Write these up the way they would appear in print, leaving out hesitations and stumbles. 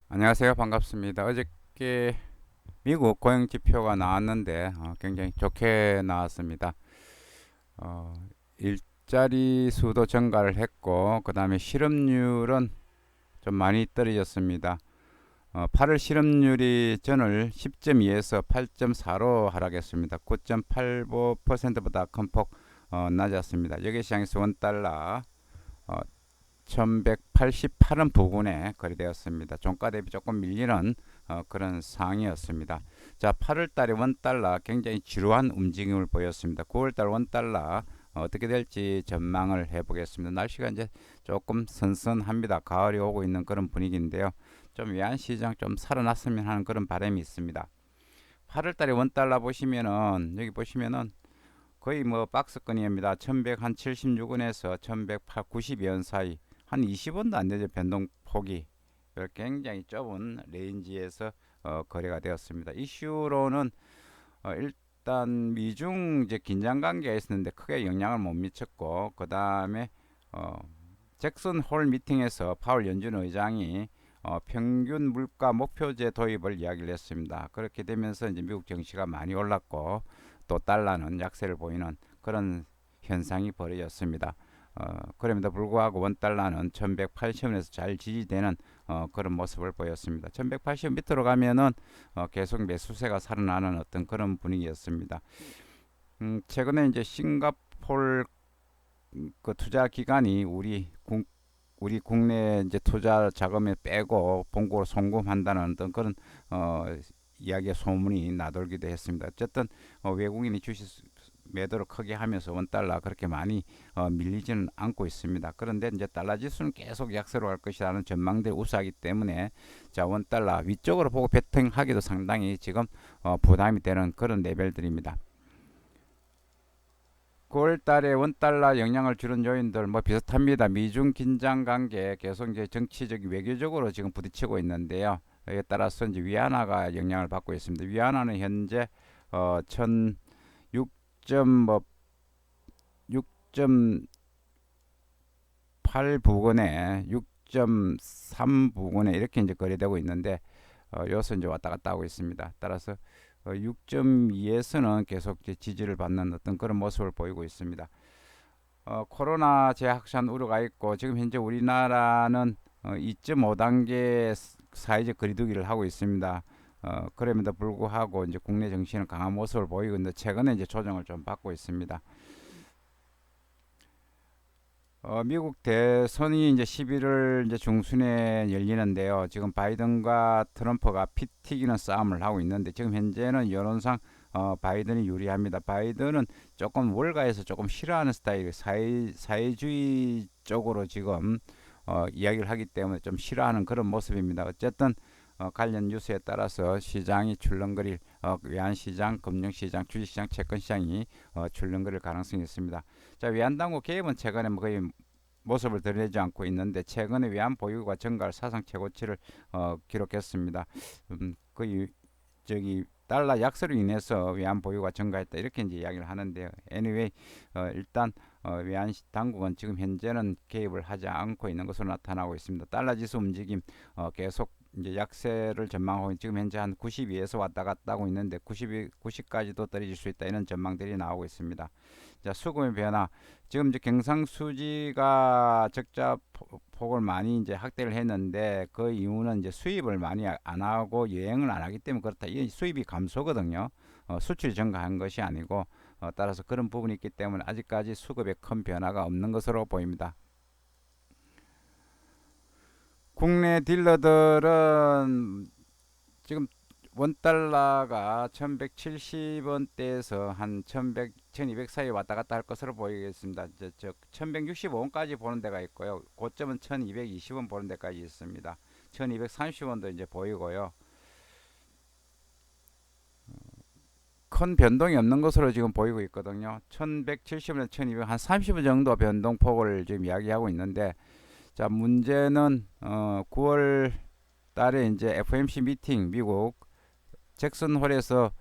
안녕하세요. 반갑습니다. 어저께 미국 고용 지표가 나왔는데 굉장히 좋게 나왔습니다. 어, 일자리 수도 증가를 했고 그 다음에 실업률은 좀 많이 떨어졌습니다. 8월 실업률이 전월 10.2에서 8.4로 하락했습니다. 9.85%보다 큰 폭 낮았습니다. 여기 시장에서 원달러 1188원 부근에 거래되었습니다. 종가 대비 조금 밀리는 그런 상황이었습니다. 자, 8월 달에 원달러 굉장히 지루한 움직임을 보였습니다. 9월 달 원달러 어떻게 될지 전망을 해보겠습니다. 날씨가 이제 조금 선선합니다. 가을이 오고 있는 그런 분위기인데요. 좀 외환시장 좀 살아났으면 하는 그런 바람이 있습니다. 8월 달에 원달러 보시면은 여기 보시면은 거의 뭐 박스권입니다. 1176원에서 1192원 사이 한 20원도 안 되죠. 변동폭이 굉장히 좁은 레인지에서 거래가 되었습니다. 이슈로는 일단 미중 이제 긴장 관계가 있었는데 크게 영향을 못 미쳤고 그 다음에 잭슨 홀 미팅에서 파월 연준 의장이 평균 물가 목표제 도입을 이야기를 했습니다. 그렇게 되면서 이제 미국 증시가 많이 올랐고 또 달러는 약세를 보이는 그런 현상이 벌어졌습니다. 그럼에도 불구하고 원달러는 1180원에서 잘 지지되는 그런 모습을 보였습니다. 1180원 밑으로 가면은 계속 매수세가 살아나는 어떤 그런 분위기였습니다. 최근에 이제 싱가폴 그 투자 기관이 우리 국내 이제 투자 자금을 빼고 본국으로 송금한다는 어떤 그런 어, 이야기의 소문이 나돌기도 했습니다. 어쨌든 외국인이 주식 매도를 크게 하면서 원달러 그렇게 많이 밀리지는 않고 있습니다. 그런데 이제 달러 지수는 계속 약세로 갈 것이라는 전망들이 우세하기 때문에 자 원달러 위쪽으로 보고 베팅하기도 상당히 지금 부담이 되는 그런 레벨들입니다. 9월 달에 원달러 영향을 주는 요인들 뭐 비슷합니다. 미중 긴장 관계 계속 이제 정치적 외교적으로 지금 부딪히고 있는데요. 이에 따라서 이제 위안화가 영향을 받고 있습니다. 위안화는 현재 1006점 6.8 부근에 6.3 부근에 이렇게 이제 거래되고 있는데 여기서 이제 왔다 갔다 하고 있습니다. 따라서 6.2에서는 계속 지지를 받는 어떤 그런 모습을 보이고 있습니다. 코로나 재확산 우려가 있고 지금 현재 우리나라는 2.5단계 사회적 거리두기를 하고 있습니다. 그럼에도 불구하고 이제 국내 정신은 강한 모습을 보이고 있는데 최근에 이제 조정을 좀 받고 있습니다. 미국 대선이 이제 11월 이제 중순에 열리는데요. 지금 바이든과 트럼프가 피 튀기는 싸움을 하고 있는데 지금 현재는 여론상 바이든이 유리합니다. 바이든은 조금 월가에서 조금 싫어하는 스타일, 사회주의 쪽으로 지금 이야기를 하기 때문에 좀 싫어하는 그런 모습입니다. 어쨌든 관련 뉴스에 따라서 시장이 출렁거릴 외환시장, 금융시장, 주식시장, 채권시장이 출렁거릴 가능성이 있습니다. 자, 외환당국 개입은 최근에 뭐 거의 모습을 드러내지 않고 있는데 최근에 외환 보유가 증가할 사상 최고치를 기록했습니다. 거의 저기 달러 약세로 인해서 외환 보유가 증가했다 이렇게 이제 이야기를 하는데요. Anyway, 일단 외환 당국은 지금 현재는 개입을 하지 않고 있는 것으로 나타나고 있습니다. 달러 지수 움직임 계속 이제 약세를 전망하고 지금 현재 한 92에서 왔다 갔다 하고 있는데 90까지도 떨어질 수 있다 이런 전망들이 나오고 있습니다. 자, 수급의 변화. 지금 이제 경상수지가 적자 폭을 많이 이제 확대를 했는데 그 이유는 이제 수입을 많이 안 하고 여행을 안 하기 때문에 그렇다. 이 수입이 감소거든요. 수출이 증가한 것이 아니고 따라서 그런 부분이 있기 때문에 아직까지 수급에 큰 변화가 없는 것으로 보입니다. 국내 딜러들은 지금 원달러가 1170원대에서 한 1100, 1200 사이 왔다 갔다 할 것으로 보이겠습니다. 1165원까지 보는 데가 있고요. 고점은 1220원 보는 데까지 있습니다. 1230원도 이제 보이고요. 큰 변동이 없는 것으로 지금 보이고 있거든요. 1170원에서 1200, 한 30원 정도 변동폭을 지금 이야기하고 있는데, 자, 문제는 9월 달에 이제 FOMC 미팅 미국 잭슨 홀에서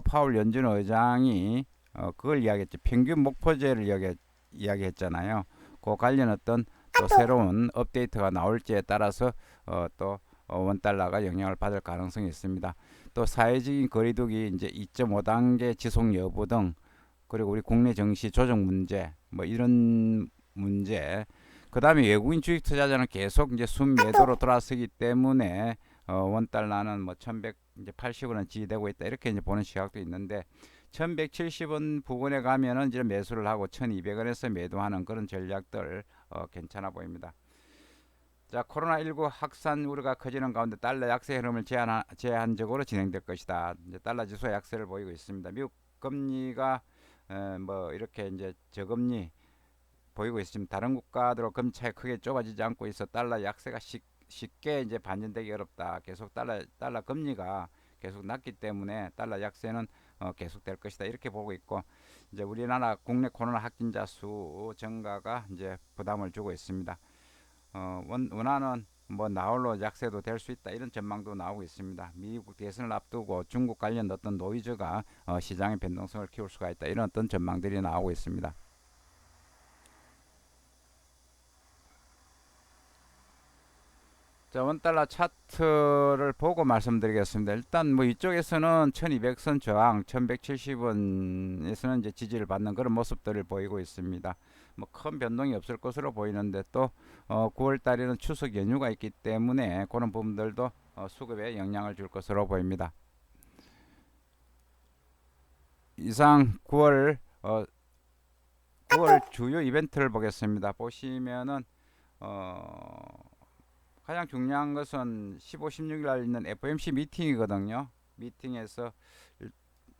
파월 연준 의장이 그걸 이야기했죠. 평균 목표제를 이야기했잖아요. 그 관련 어떤 또 새로운 업데이트가 나올지에 따라서 또 원달러가 영향을 받을 가능성이 있습니다. 또 사회적인 거리두기 이제 2.5단계 지속 여부 등, 그리고 우리 국내 증시 조정 문제, 뭐 이런 문제, 그 다음에 외국인 주식 투자자는 계속 이제 순매도로 돌아서기 때문에 원달러는 뭐 1180원은 지지되고 있다, 이렇게 이제 보는 시각도 있는데, 1170원 부근에 가면은 이제 매수를 하고 1200원에서 매도하는 그런 전략들 괜찮아 보입니다. 자, 코로나19 확산 우려가 커지는 가운데 달러 약세 흐름을 제한적으로 진행될 것이다. 이제 달러 지수 약세를 보이고 있습니다. 미국 금리가 뭐 이렇게 이제 저금리 보이고 있습니다. 다른 국가들로 금리 차이 크게 좁아지지 않고 있어 달러 약세가 쉽게 이제 반전되기 어렵다. 계속 달러 금리가 계속 낮기 때문에 달러 약세는 계속될 것이다, 이렇게 보고 있고, 이제 우리나라 국내 코로나 확진자 수 증가가 이제 부담을 주고 있습니다. 원화는 뭐 나홀로 약세도 될 수 있다, 이런 전망도 나오고 있습니다. 미국 대선을 앞두고 중국 관련 어떤 노이즈가 시장의 변동성을 키울 수가 있다, 이런 어떤 전망들이 나오고 있습니다. 자, 원달러 차트를 보고 말씀드리겠습니다. 일단 뭐 이쪽에서는 1200선 저항, 1170원에서는 이제 지지를 받는 그런 모습들을 보이고 있습니다. 뭐 큰 변동이 없을 것으로 보이는데, 또 9월 달에는 추석 연휴가 있기 때문에 그런 부분들도 수급에 영향을 줄 것으로 보입니다. 이상 9월 주요 이벤트를 보겠습니다. 보시면은 가장 중요한 것은 15, 16일 날 있는 FOMC 미팅이거든요. 미팅에서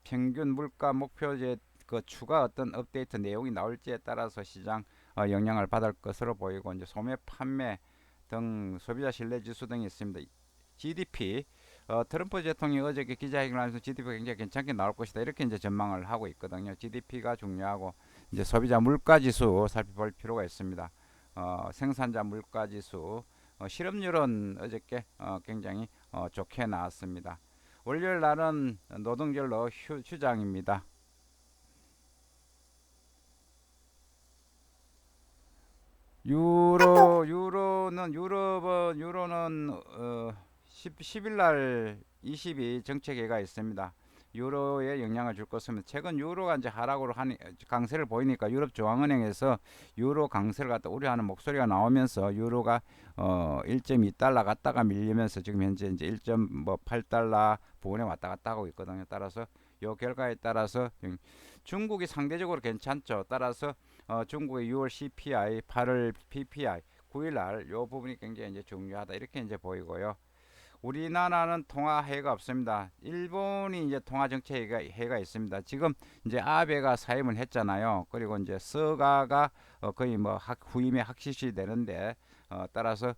평균 물가 목표제 그 추가 어떤 업데이트 내용이 나올지에 따라서 시장 영향을 받을 것으로 보이고, 이제 소매 판매 등 소비자 신뢰 지수 등이 있습니다. GDP, 트럼프 대통령이 어저께 기자회견을 하면서 GDP가 굉장히 괜찮게 나올 것이다, 이렇게 이제 전망을 하고 있거든요. GDP가 중요하고, 이제 소비자 물가 지수 살펴볼 필요가 있습니다. 생산자 물가 지수, 실업률은 어저께 굉장히 좋게 나왔습니다. 월요일 날은 노동절로 휴장입니다. 유로는 10일 날 22 정책회의가 있습니다. 유로에 영향을 줄 것입니다. 최근 유로가 이제 하락으로 강세를 보이니까 유럽 중앙은행에서 유로 강세를 갖다 우려하는 목소리가 나오면서 유로가 1.2달러 갔다가 밀리면서 지금 현재 이제 1.8달러 부근에 왔다 갔다 하고 있거든요. 따라서 이 결과에 따라서 중국이 상대적으로 괜찮죠. 따라서 중국의 6월 CPI, 8월 PPI, 9일 날 이 부분이 굉장히 이제 중요하다, 이렇게 이제 보이고요. 우리나라는 통화해가 없습니다. 일본이 이제 통화 정책 해가 있습니다. 지금 이제 아베가 사임을 했잖아요. 그리고 이제 스가가 거의 뭐 후임의 확실시 되는데, 따라서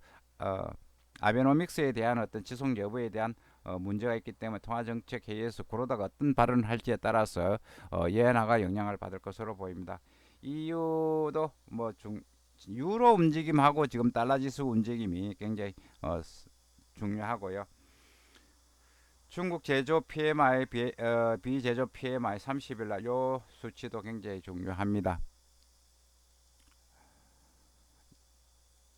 아베노믹스에 대한 어떤 지속 여부에 대한 문제가 있기 때문에 통화정책 회의에서 그러다가 어떤 발언을 할지에 따라서 예나가 영향을 받을 것으로 보입니다. EU도 뭐 유로 움직임하고 지금 달러 지수 움직임이 굉장히 중요하고요. 중국 제조 PMI, 비제조 PMI 30일 날 요 수치도 굉장히 중요합니다.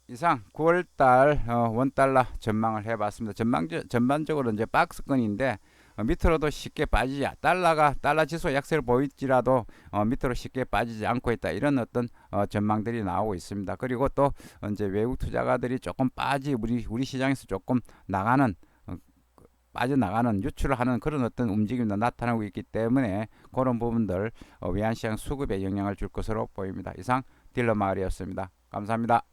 이상 9월달 원달러 전망을 해봤습니다. 전반적으로 이제 박스권인데 밑으로도 쉽게 빠지지, 달러 지수 약세를 보일지라도 밑으로 쉽게 빠지지 않고 있다, 이런 어떤 전망들이 나오고 있습니다. 그리고 또 이제 외국 투자가들이 조금 우리 시장에서 조금 빠져나가는 유출을 하는 그런 어떤 움직임도 나타나고 있기 때문에 그런 부분들 외환시장 수급에 영향을 줄 것으로 보입니다. 이상 딜러 마을이었습니다. 감사합니다.